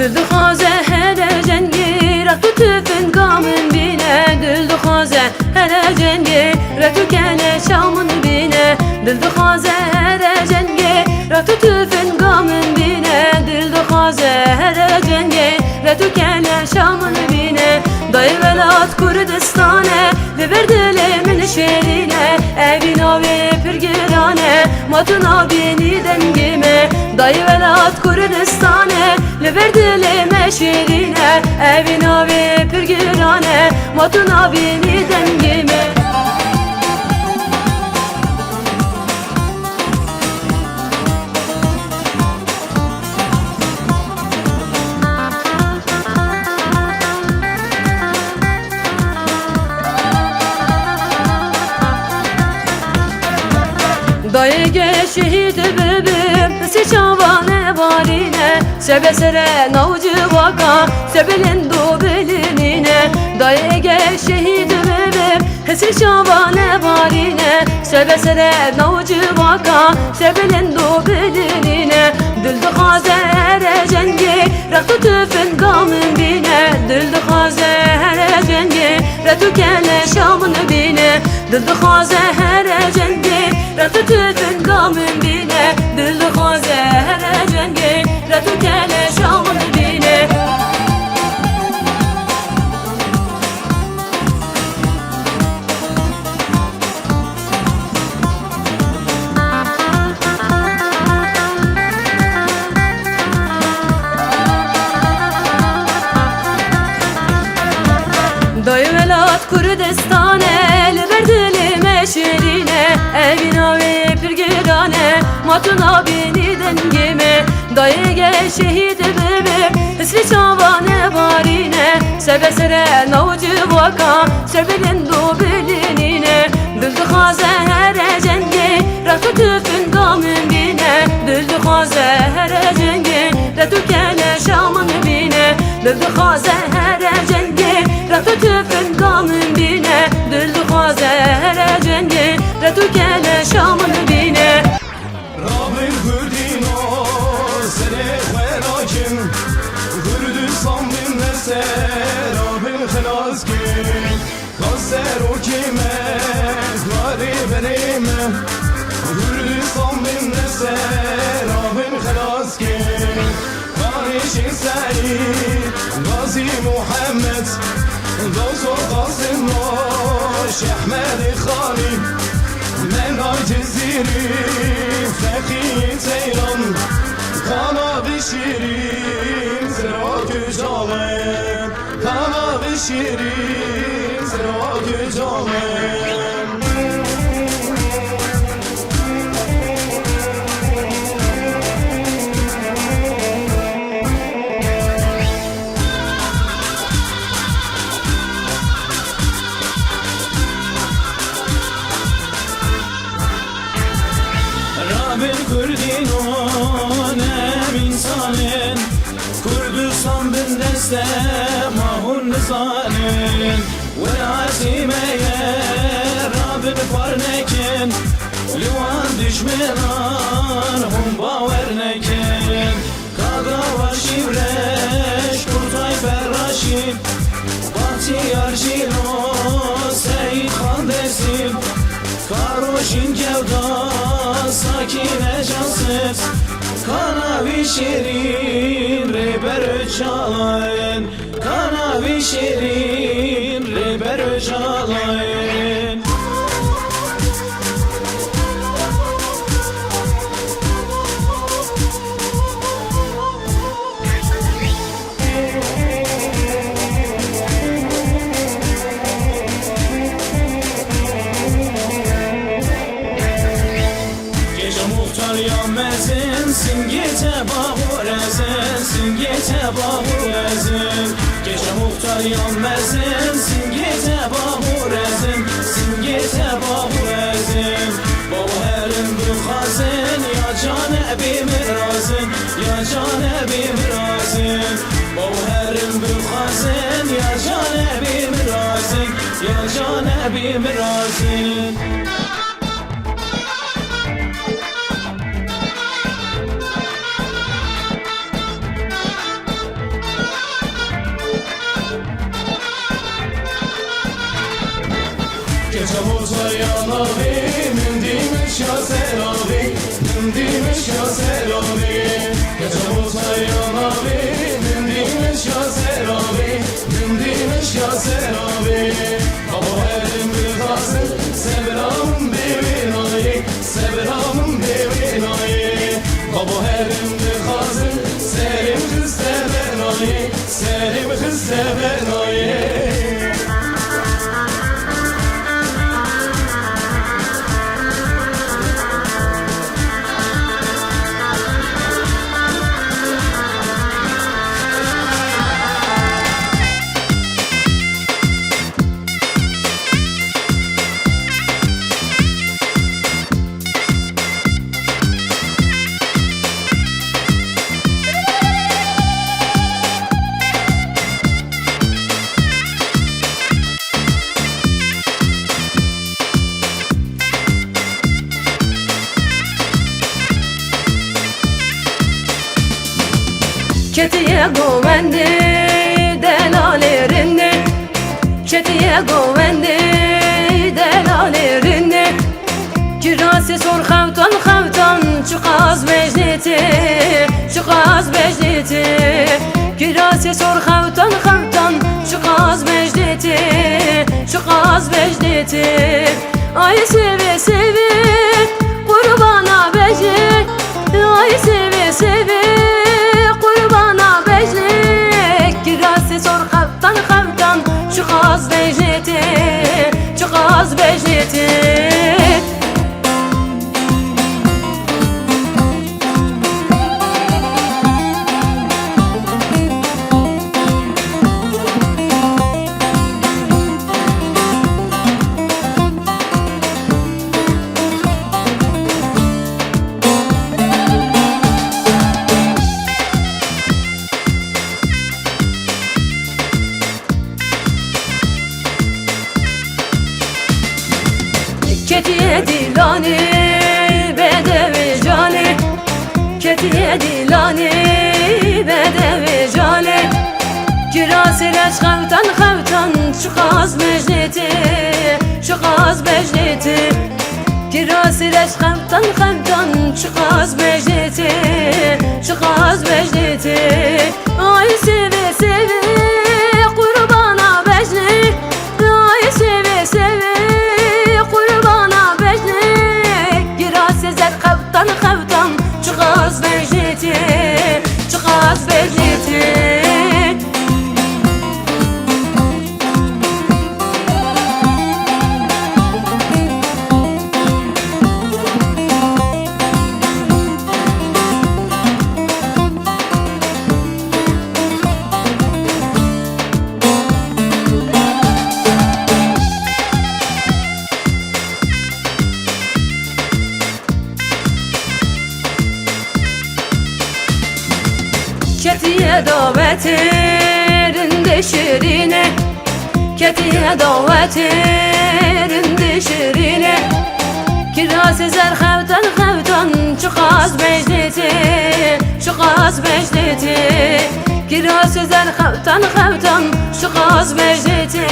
دل دخوازه هر جنگی رتو تفن قامن بینه دل دخوازه هر جنگی رتو کنه شامن بینه دل دخوازه هر جنگی رتو تفن قامن بینه دل دخوازه هر جنگی رتو کنه شامن بینه دای ولات کردستانه لبر دل من شیرینه evina ve pürgürane matına beni dengime dayı velat Kürdistan'e liverdilime şirine evina ve pürgürane matına beni dengime Dayı geç şehit bebim si çavane varine sebe sere navcı vaka sebelin do belinine Dayı geç şehit bebim si çavane varine sebe sere navcı vaka sebelin do belinine Dil dixwaze her cengi rextu tüfün gamın bine Dil dixwaze her cengi retu kele şamın bine Dil dixwaze her cengi retu tüfün gamın bine Dil dixwaze her cengi retu kele şamın bine Dayı velat Kürdistan'e liber dilime şirine evina ve pürgürane matına beni dengime Dayı gel şehit bebim isri çavane varine sebe sere navcı vaka sebelin do belinine Dil dixwaze her cengi retu tüfün gamın bine Dil dixwaze her cengi retu kele şamın bine Dil dixwaze her cengi retu tüfün gamın bine Dil dixwaze her cengi retu kele şamın bine Rabin Kürdino sene xwerakin Kürdistan binlerse Rabin xelas kin Kaser o kime Gari benime Kürdistan binlerse Rabin xelas kin Kardeşin Seyit Gazi Muhammed Dozo Qasım Şehmedi Khali Menay Ceziri Fekhi Ceylan Kana Bişirin Zera Gücalem Kana Bişirin Zera Gücalem Rabin Kürdino nem insanın Kürdistan bin deste mahun nizanin Ve azimeye Rabin parnekin Livan düşmenan hum baver nekin Kaga var şivreş Kurtay Ferraşin Bahtiyar Cilo Seyit Kandesin Karoşin Gevda Sakine Cansız Kanavi Şirin Reber Öcalan Kanavi Şirin Reber Öcalan Gece bahurezin, gece bahurezin Gece muhtar yanmezin, gece bahurezin Gece bahurezin Bavuherin bıkhazin Ya canebi mirazin, ya canebi mirazin Bavuherin bıkhazin Ya canebi mirazin, ya canebi mirazin selavi Dindimiş ya selavi Gece muhtayım abi Dindimiş ya selavi Dindimiş ya selavi Baba elim bir hazır Sevramın devinayı Sevramın devinayı Baba elim bir hazır Selim kız sevenayı Selim kız sevenayı Ketiye govendi delalerini Ketiye govendi delalerini Kirası sor xavtan xavtan Çıkaz mecniti Çıkaz mecniti Kirası sor xavtan xavtan Çıkaz mecniti Çıkaz mecniti Ay sevi sevi Kurbana beji Ay sevi sevi Kurbana beclik Kirası sor xavtan xavtan Çıkaz becneti Çıkaz becneti Ketiye dilani bedevi cani Ketiye dilani bedevi cani Kirasıyla xavtan xavtan Çıkaz mecneti Çıkaz mecneti Kirasıyla xavtan xavtan Çıkaz mecneti Çıkaz mecneti Ay sevi sevi Kurbana becni Ay sevi sevi Kurbana becnik Girası zer xavtan xavtan Çıkaz becneti Çıkaz becneti Ketiye davetirinde şirine Ketiye davetirinde şirine Kirası zer xavtan xavtan Çıkaz mecneti Çıkaz mecneti Kirası zer xavtan xavtan Çıkaz mecneti